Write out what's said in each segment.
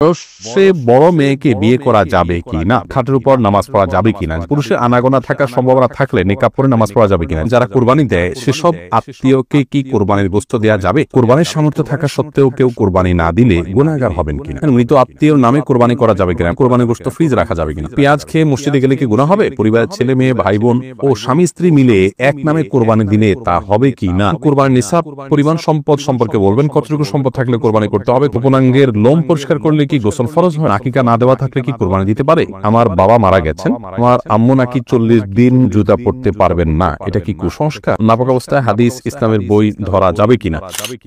বয়সে বড় মেয়েকে বিয়ে করা যাবে কিনা, খাটের উপর নামাজ পড়া যাবে কিনা, পুরুষের আনাগোনা থাকার সম্ভাবনা থাকলে নিকাব পরে নামাজ পড়া যাবে কিনা, যারা কোরবানি দেয় সেসব আত্মীয়কে কি কোরবানির গোশত দেওয়া যাবে, কোরবানির সামর্থ্য থাকা সত্ত্বেও কেউ কোরবানি না দিলে গুনাহগার হবেন কিনা, মৃত আত্মীয়র নামে কোরবানি করা যাবে কিনা, কোরবানির গোশত ফ্রিজ রাখা যাবে কিনা, পেঁয়াজ খেয়ে মসজিদে গেলে কি গুনাহ হবে, পরিবারের ছেলে মেয়ে ভাই বোন ও স্বামী স্ত্রী মিলে এক নামে কোরবানি দিলে তা হবে কিনা, কোরবানির নিসাব পরিমাণ সম্পদ সম্পর্কে বলবেন, কতটুকু সম্পদ থাকলে কোরবানি করতে হবে, গোপনাঙ্গের লোম পরিষ্কার করলে কি গোসল ফরজ হয়, আকিকা না দেওয়া থাকলে কি কোরবানি দিতে পারে, আমার বাবা মারা গেছেন, আমার আম্মু নাকি 40 দিন জুতা পড়তে পারবেন না, এটা কি কুসংস্কার, নাপাক অবস্থায় হাদিস ইসলামের বই ধরা যাবে কিনা।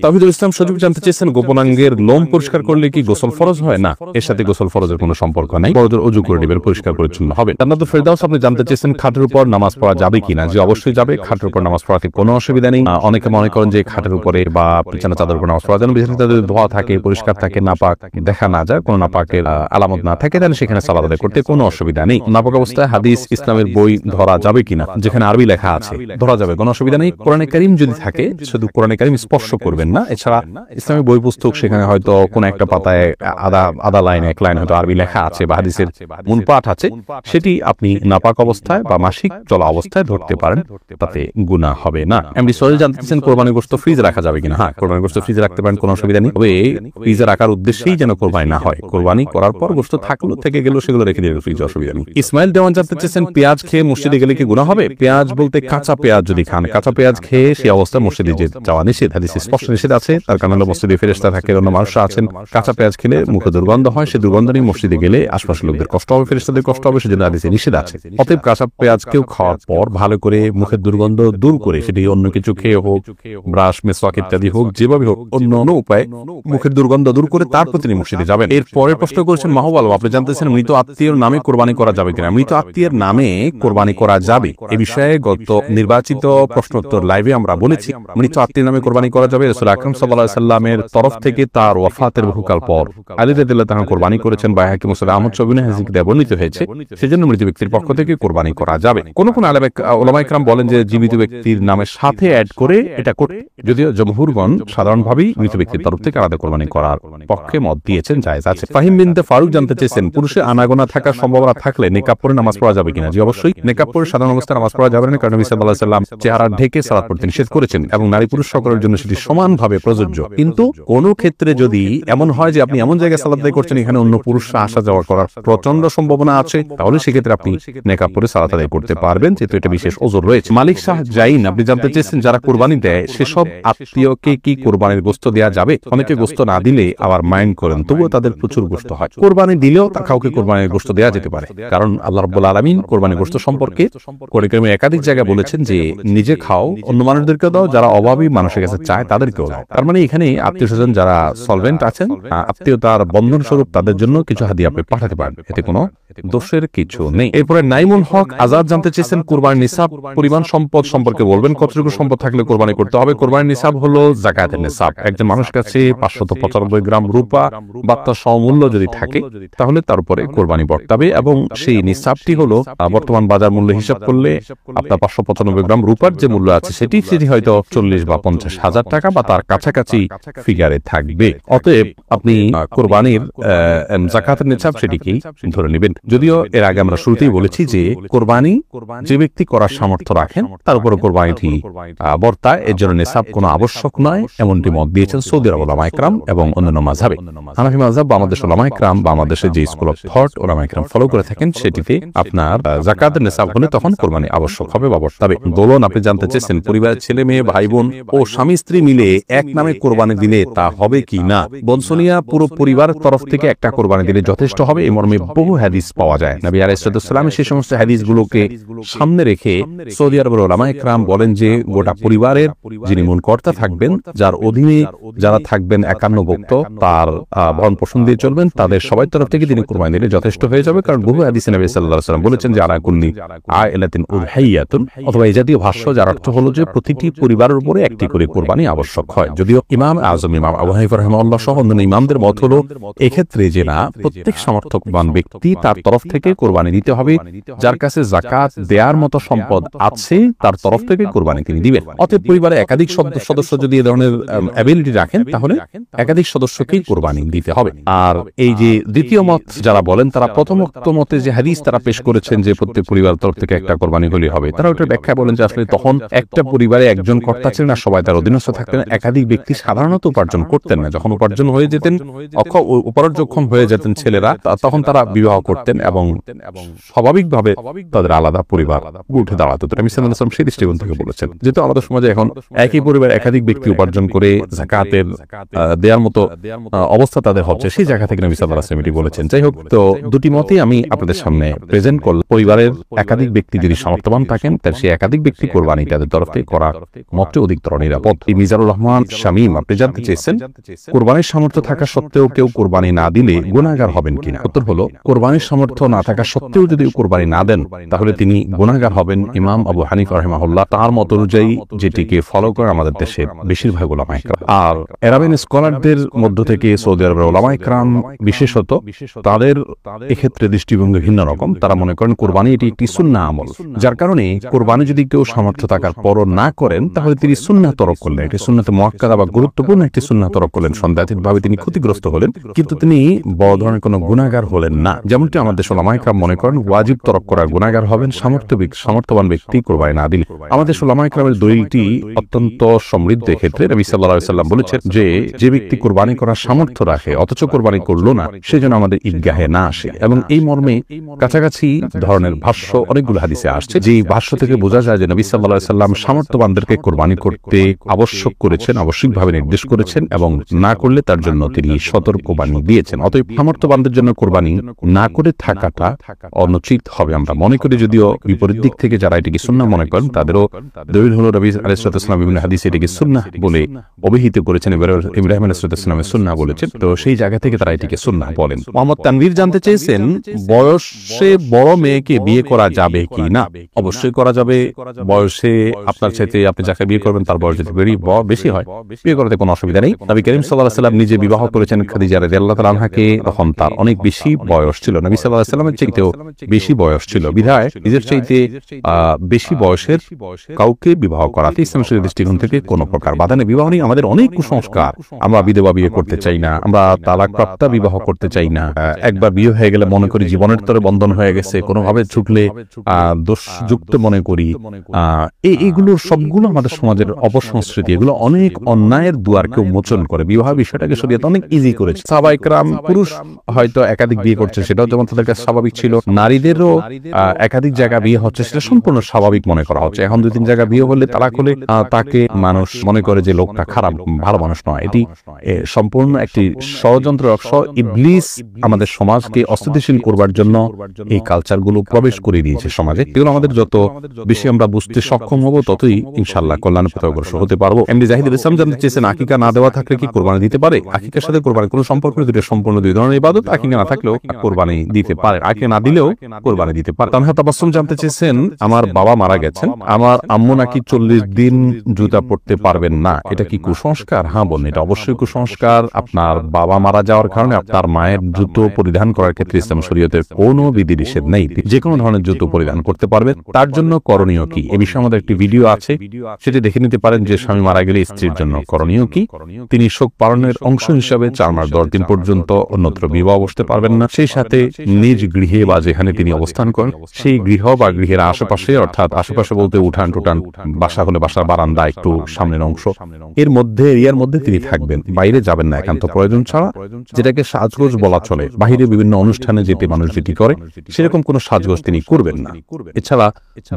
তাওহীদুল ইসলাম সজীব জানতে চেয়েছেন, গোপনাঙ্গের লোম পরিষ্কার করলে কি গোসল ফরজ হয়, না এর সাথে গোসল ফরজের কোনো সম্পর্ক নাই, বড়দের ওযু করে নেবেন, পরিষ্কার পরিচ্ছন্ন হবে। জান্নাতুল ফেরদাউস আপনি জানতে চেয়েছেন, খাটের উপর নামাজ পড়া যাবে কিনা, যে অবশ্যই যাবে, খাটের উপর নামাজ পড়াতে কোনো অসুবিধা নেই। অনেকে মনে করেন যে খাটের উপরে বা বিছানা চাদর উপর নামাজ পড়া যেন বিছানা চাদর ধোয়া থাকে, পরিষ্কার থাকে, নাপাক দেখা না যায়, কোনো নাপাকের আলামত না থাকে, তাহলে সেখানে সালাত আদায় করতে কোনো অসুবিধা নেই। নাপাক অবস্থায় হাদিস ইসলামের বই ধরা যাবে কিনা, যেখানে আরবি লেখা আছে ধরা যাবে, কোনো অসুবিধা নেই। কোরআনে কারীম যদি থাকে শুধু কোরআনে কারীম স্পর্শ করবেন না, এছাড়া ইসলামী বই পুস্তক সেখানে হয়তো কোন একটা পাতায় আধা লাইন এক লাইন হয়তো আরবি লেখা আছে বা হাদিসের মূল পাঠ আছে, সেটি আপনি নাপাক অবস্থায় বা মাসিক চলা অবস্থায় ধরতে পারেন, তাতে গুনাহ হবে না। এমডি সোহেল জানতে চাচ্ছেন, কোরবানির গোশত ফ্রিজে রাখা যাবে কিনা, হ্যাঁ কোরবানির গোশত ফ্রিজে রাখতে পারেন, কোনো অসুবিধা নেই, তবে ফ্রিজে রাখার উদ্দেশ্যেই যেন কোরবানি না হয়, কোরবানি করার পর গোশত থাকলো থেকে গেল সেগুলো রেখে দিয়ে ফ্রিজে অসুবিধা নেই। ইসমাইল দেওয়ান জানতে চেয়েছেন, পেঁয়াজ খেয়ে মসজিদে গেলে কি গুনাহ হবে, পেঁয়াজ বলতে কাঁচা পেঁয়াজ যদি খান, কাঁচা পেঁয়াজ খেয়ে সেই অবস্থায় মসজিদে যাওয়া নিষেধ, হাদিসে স্পষ্ট নিষেধ আছে, তার কারণ হলো মসজিদে ফেরেশতা থাকে, অন্য মানুষরা আছেন, কাঁচা পেঁয়াজ খেলে মুখে দুর্গন্ধ হয়, সেই দুর্গন্ধ নিয়ে মসজিদে গেলে আশপাশের লোকদের কষ্ট হবে, ফেরেশতাদের কষ্ট হবে, সেজন্য হাদিসে নিষেধ আছে। অতএব কাঁচা পেঁয়াজ কেউ খাওয়ার পর ভালো করে মুখের দুর্গন্ধ দূর করে, সেটি অন্য কিছু খেয়ে হোক, ব্রাশ মেসওয়াক ইত্যাদি হোক, যেভাবে হোক অন্য উপায়ে মুখের দুর্গন্ধ দূর করে তারপর তিনি মসজিদে যাবেন। এর পরের প্রশ্ন করেছেন মাহবুব, আপনি জানতেছেন মৃত আত্মীয়র নামে কোরবানি করা যাবে কিনা, মৃত আত্মীয়ের নামে কোরবানি করা যাবে, এ বিষয়ে গত নির্বাচিত প্রশ্নোত্তর লাইভে আমরা বলেছি, মৃত আত্মীয়ের নামে কোরবানি করা যাবে। রাসূল আকরাম সাল্লাল্লাহু আলাইহি সাল্লামের তরফ থেকে তার ওয়াফাতের বহুকাল পর আলী রাদিয়াল্লাহু তাআলা কোরবানি করেছেন, বাইহাকি মুসনাদ আহমদ শবিনে হাদিস কিতাবে বর্ণিত হয়েছে, সেজন্য মৃত ব্যক্তির পক্ষ থেকে কোরবানি করা যাবে। কোন কোন উলামায়ে কেরাম বলেন যে জীবিত ব্যক্তির নামের সাথে অ্যাড করে এটা করতে, যদিও জমহুরগণ সাধারণভাবেই মৃত ব্যক্তির তরফ থেকে আলাদা কোরবানি করার পক্ষে মত দিয়েছেন, জায়েজ আছে। ফাহিম বিনতে ফারুক জানতে চেয়েছেন, পুরুষের আনাগোনা থাকার সম্ভাবনা থাকলে নিকাব পরে নামাজ পড়া যাবে কিনা, জি অবশ্যই নিকাব পরে সাধারণ অবস্থায় নামাজ পড়া যাবে না, কারণ নবী সাল্লাল্লাহু আলাইহি ওয়াসাল্লাম চেহারা ঢেকে সালাত পড়তে নিষেধ করেছেন এবং নারী পুরুষ সকলের জন্য সেটি সমানভাবে প্রযোজ্য। কিন্তু কোন ক্ষেত্রে যদি এমন হয় যে আপনি এমন জায়গায় সালাত আদায় করছেন এখানে অন্য পুরুষরা আসা যাওয়া করার প্রচন্ড সম্ভাবনা আছে, তাহলে সেক্ষেত্রে আপনি নিকাব পরে সালাত আদায় করতে পারবেন, যেহেতু এটা বিশেষ ওজর রয়েছে। মালিক শাহ জাইন আপনি জানতে চেয়েছেন, যারা কোরবানি দেয় সেসব আত্মীয়কে কি কোরবানির গোশত দেওয়া যাবে, অনেকে গোশত না দিলে আবার মাইন্ড করেন, তবুও তাদের প্রচুর গোশত হয়, কোরবানি দিলেও তা কাউকে কোরবানির গোশত দেওয়া যেতে পারে, কারণ আল্লাহ রাব্বুল আলামিন কোরবানির গোশত সম্পর্কে কোরআনে একাধিক জায়গায় বলেছেন যে নিজে খাও, অন্য মানুষদেরকে দাও, যারা অভাবী মানুষের কাছে চায় তাদেরকেও দাও। তার মানে এখানে আত্মীয় স্বজন যারা সলভেন্ট আছেন, আত্মীয়তার বন্ধন স্বরূপ তাদের জন্য কিছু হাদিয়া আপনি পাঠাতে পারেন, এতে কোনো দোষের কিছু নেই। এরপরে নাইমুল হক আজাদ জানতে চেয়েছেন, কোরবানির নিসাব পরিমাণ সম্পদ সম্পর্কে বলবেন, কতটুকু সম্পদ থাকলে কোরবানি করতে হবে। কোরবানির নিসাব হলো যাকাতের নিসাব, একজন মানুষের কাছে 595 গ্রাম রূপা বা তার সমমূল্য যদি থাকে তাহলে তার উপরে কোরবানি বর্তাবে, এবং সেই নিসাবটি হলো বর্তমান বাজার মূল্য হিসাব করলে আপনার 595 গ্রাম রূপার যে মূল্য আছে সেটি হয়তো 40 বা 50 হাজার টাকা বা তার কাছাকাছি ফিগারে থাকবে। অতএব আপনি কোরবানির যাকাতের নিসাব সেটিকেই ধরে নেবেন। যদিও এর আগে আমরা শুরুতেই বলেছি যে কোরবানি যে ব্যক্তি করার সামর্থ্য রাখেন তার উপরে কোরবানিটি বর্তায়, এর জন্য নিসাব কোনো আবশ্যক নয়, এমনটি মত দিয়েছেন সৌদি আরব উলামায়ে কেরাম এবং অন্যান্য মাযহাবে। হানাফি মাযহাব বা আমাদের উলামায়ে কেরাম বা আমাদের যে স্কুল অফ থট উলামায়ে কেরাম ফলো করে থাকেন, সেটিতে আপনার যাকাতের নিসাব হলে তখন কোরবানি আবশ্যক হবে বা বর্তাবে। দোলন আপনি জানতে চেয়েছেন, পরিবারের ছেলে মেয়ে ভাই বোন ও স্বামী স্ত্রী মিলে এক নামে কোরবানি দিলে তা হবে কি না। বনসনিয়া পুরো পরিবারের তরফ থেকে একটা কোরবানি দিলে যথেষ্ট হবে, এই মর্মে বহু হাদিস পাওয়া যায়। নবী আলাইহিস সালাম সেই সমস্ত হাদিসগুলোকে সামনে রেখে সৌদি আরবের উলামায়ে কেরাম বলেন যে গোটা পরিবারের যিনি মূল কর্তা থাকবেন, যার অধীনে যারা থাকবেন 51 ভক্ত, তার ভরণ পোষণ দিয়ে চলবেন, তাদের সবাই তরফ থেকে তিনি কোরবানি দিলে যথেষ্ট হয়ে যাবে, কারণ বহু হাদিসে নবী সাল্লাল্লাহু আলাইহি ওয়াসাল্লাম বলেছেন যে আলা কুল্লি আইলাতিন উযহিয়াতুন, অথবা এই জাতীয় ভাষ্য যার অর্থ হলো যে প্রতিটি পরিবারের উপরে একটি করে কোরবানি আবশ্যক হয়। যদিও ইমাম আযম ইমাম আবু হানিফা রাহিমাহুল্লাহ সহ অন্যান্য ইমামদের মত হলো এক্ষেত্রে যে না, প্রত্যেক সমর্থকবান ব্যক্তি তার তরফ থেকে কোরবানি দিতে হবে, যার কাছে যাকাত দেওয়ার মতো সম্পদ আছে তার তরফ থেকে কোরবানি তিনি দিবেন। অতএব পরিবারে একাধিক সদস্য যদি এই ধরনের অ্যাবিলিটি রাখেন তাহলে একাধিক সদস্যকেই কোরবানি দিতে হবে। আর এই যে দ্বিতীয় মত যারা বলেন, তারা প্রথম মতে যে হাদিস তারা পেশ করেছেন যে প্রত্যেক পরিবার তরফ থেকে একটা কোরবানি হলে হবে, তারা ওটার ব্যাখ্যা বলেন যে আসলে তখন একটা পরিবারে একজন কর্তা ছিলেন না, সবাই তার অধীনস্থ থাকতেন। একাধিক ব্যক্তি সাধারণত উপার্জন করতেন না, যখন উপার্জন হয়ে যেতেন উপার্জন হয়ে যেতেন ছেলেরা, তখন তারা বিবাহ করতেন এবং স্বাভাবিকভাবে তাদের আলাদা পরিবার উঠে দাঁড়াতো। তো নবী সাল্লাল্লাহু আলাইহি ওয়াসাল্লাম সেই দৃষ্টিকোণ থেকে বলেছেন। যেহেতু আমাদের সমাজে এখন একই পরিবার একাধিক ব্যক্তি উপার্জন করে যাকাতের দেওয়ার মতো অবস্থা তাদের হচ্ছে, সেই জায়গা থেকে নবী সাল্লাল্লাহু আলাইহি ওয়াসাল্লাম এটি বলেছেন। যাই হোক, তো দুটি মতই আমি আপনাদের সামনে প্রেজেন্ট করলাম। পরিবারের একাধিক ব্যক্তি যদি সমর্থবান থাকেন, তাহলে সেই একাধিক ব্যক্তি কোরবানি তাদের তরফ থেকে করা মতটি অধিকতর নিরাপদ। মিজানুর রহমান শামীম আপনি জানতে চেয়েছেন, কোরবানির সামর্থ্য থাকা সত্ত্বেও কেউ কোরবানি না দিলে গুনাহগার হবেন কিনা। উত্তর হলো, কোরবানির সামর্থ্য না থাকা সত্ত্বেও যদি কোরবানি না দেন তাহলে তিনি গুনাহগার হবেন। ইমাম আবু হানিফা রাহিমাহুল্লাহ তার মত অনুযায়ী যেটিকে ফলো করে আমাদের দেশের বেশিরভাগ উলামা ইকরাম। আর আরাবিয়ান স্কলারদের মধ্য থেকে সৌদি আরবের উলামা ইকরাম বিশেষত তাদের এক্ষেত্রে দৃষ্টিভঙ্গি ভিন্ন রকম। তারা মনে করেন কোরবানি এটি একটি সুন্নাহ আমল, যার কারণে কোরবানি যদি কেউ সামর্থ্য থাকার পরও না করেন তাহলে তিনি সুন্নাহ তরক করলেন। এটি সুন্নাতে মুআক্কাদা বা গুরুত্বপূর্ণ একটি সুন্নাহ তরক করলেন। সন্দেহাতীতভাবে তিনি ক্ষতিগ্রস্ত হলেন, কিন্তু তিনি বড় ধরনের কোনো গুনাহগার হলেন না। যেমনটি আমাদের উলামা ইকরাম মনে করেন ওয়াজিব তরক করার গুনাহগার হবেন সামর্থ্যবান ব্যক্তি কোরবানি না দিলে। আমাদের উলামা ইকরামের দলিলটি অত্যন্ত সমৃদ্ধ। ক্ষেত্রে নবী সাল্লাল্লাহু আলাইহি ওয়াসাল্লাম বলেছেন যে ব্যক্তি কোরবানি করার সামর্থ্য রাখে অথচ কোরবানি করলো না, সেজন্য আমাদের ঈদগাহে না আসে। এবং এই মর্মে কাছাকাছি ধরনের ভাষ্য অনেকগুলো হাদিসে আসছে, যে ভাষ্য থেকে বোঝা যায় যে নবী সাল্লাল্লাহু আলাইহি ওয়াসাল্লাম সামর্থ্যবানদেরকে কোরবানি করতে আবশ্যক করেছেন, আবশ্যিকভাবে নির্দেশ করেছেন এবং না করলে তার জন্য তিনি সতর্কবাণী দিয়েছেন। অতএব সামর্থ্যবানদের জন্য কোরবানি না করে থাকাটা অনুচিত হবে আমরা মনে করি। যদিও বিপরীত দিক থেকে যারা এটিকে সুন্নাহ মনে করেন তাদেরও দলিল হলো নবী আলাইহিস সালাম বিভিন্ন হাদিসে এটিকে সুন্নাহ বলে অভিহিত করেছেন, ইব্রাহিম আলাইহিস সালামের সুন্নাহ বলেছেন। তো সেই জায়গা থেকে তারা এটিকে সুন্নাহ বলেন। মোহাম্মদ তানভীর জানতে চেয়েছেন, বয়সে বড় মেয়েকে বিয়ে করা যাবে কি না। অবশ্যই করা যাবে। বয়সে আপনার চাইতে আপনি যাকে বিয়ে করবেন তার বয়স যদি বেশি হয়, বিয়ে করাতে কোনো অসুবিধা নেই। নবী করিম সাল্লাল্লাহু আলাইহি ওয়াসাল্লাম নিজে বিবাহ করেছেন খাদিজা রাদিয়াল্লাহু তাআলা আনহাকে, তখন তার অনেক বেশি বয়স ছিল, নবী সাল্লাল্লাহু আলাইহি ওয়াসাল্লামের চাইতেও বেশি বয়স ছিল। বিধায় নিজের চাইতে বেশি বয়সের কাউকে বিবাহ করাতে ইসলাম শরীয়তের দৃষ্টিকোণ থেকে কোনো প্রকার বাধা নেই। বিবাহ নিয়ে আমাদের অনেক কুসংস্কার। আমরা বিধবা বিয়ে করতে চাই না, আমরা তালাকপ্রাপ্তা বিবাহ করতে চাই না, একবার বিয়ে হয়ে গেলে মনে করি জীবনের তরে বন্ধন হয়ে গেছে, কোনোভাবে ছুটলে দোষযুক্ত মনে করি। এইগুলোর সবগুলো আমাদের সমাজের অপসংস্কৃতি। এগুলো অনেক অন্যায়ের দুয়ারকে উন্মোচন করে। বিবাহ বিষয়টাকে শরীয়ত অনেক ইজি করেছে। সাহাবায়ে কেরাম পুরুষ হয়তো একাধিক বিয়ে করছে, সেটাও যেমন তাদের কাছে স্বাভাবিক ছিল। নারীদেরও একাধিক জায়গা বিয়ে হচ্ছে, সেটা সম্পূর্ণ স্বাভাবিক মনে করা হচ্ছে। এখন 2-3 জায়গা বিয়ে হলে তালাক হলে তাকে মানুষ মনে করে যে লোকটা খারাপ, ভালো মানুষ নয়। এটি সম্পূর্ণ একটি ষড়যন্ত্র। ইবলিস আমাদের সমাজকে অস্থিতিশীল করবার জন্য এই কালচারগুলো প্রবেশ করে দিয়েছে সমাজে। এগুলো আমাদের যত বেশি আমরা বুঝতে সক্ষম হব, ততই ইনশাআল্লাহ কল্যাণের পথে অগ্রসর হতে পারবো। এমডি জাহিদুল ইসলাম জানতে চেয়েছেন, আকিকা না দেওয়া থাকলে কি কোরবানি দিতে পারে? আকিকার সাথে কোরবানি কোনো সম্পর্ক নেই, দুটো সম্পূর্ণ দুই ধরনের ইবাদত। আকিকা না থাকলেও কোরবানি দিতে পারে, আকিকা না দিলেও কোরবানি দিতে পারে। তানহা তাবাসসুম জানতে চেয়েছেন, আমার বাবা মারা গেছেন, আমার আম্মু নাকি 40 দিন জুতা পরতে পারবেন না, এটা কি কুসংস্কার? হ্যাঁ বোন, এটা অবশ্যই কুসংস্কার। আপনার বাবা মারা যাওয়ার কারণে আপনার মায়ের জুতো পরিধান করার ক্ষেত্রে ইসলাম শরীয়তের কোনো বিধিনিষেধ নেই, যে কোনো ধরনের জুতো পরিধান করতে পারবেন। তার জন্য করণীয় কি, এ বিষয়ে আমাদের একটি ভিডিও আছে, সেটি দেখে নিতে পারেন যে স্বামী মারা গেলে স্ত্রীর জন্য করণীয় কি। তিনি শোক পালনের অংশ হিসাবে 4 মাস 10 দিন পর্যন্ত অন্যত্র বিবাহ বসতে পারবেন না। সেই সাথে নিজ গৃহে বা যেখানে তিনি অবস্থান করেন সেই গৃহ বা গৃহের আশেপাশে, অর্থাৎ আশেপাশে বলতে উঠান টুটান, বাসা হলে বাসার বারান্দা একটু সামনের অংশ, এরিয়ার মধ্যে তিনি থাকবেন, বাইরে যাবেন না একান্ত প্রয়োজন ছাড়া। যেটাকে সাজগোজ বলা চলে, বাহিরে বিভিন্ন অনুষ্ঠানে যেতে মানুষ যেটি করে সেরকম কোনো সাজগোজ তিনি করবেন না। এছাড়া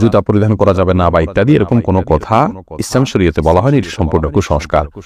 জুতা পরিধান করা যাবে না বা ইত্যাদি এরকম কোনো কথা ইসলাম শরীয়তে বলা হয়নি, এটি সম্পূর্ণ কুসংস্কার।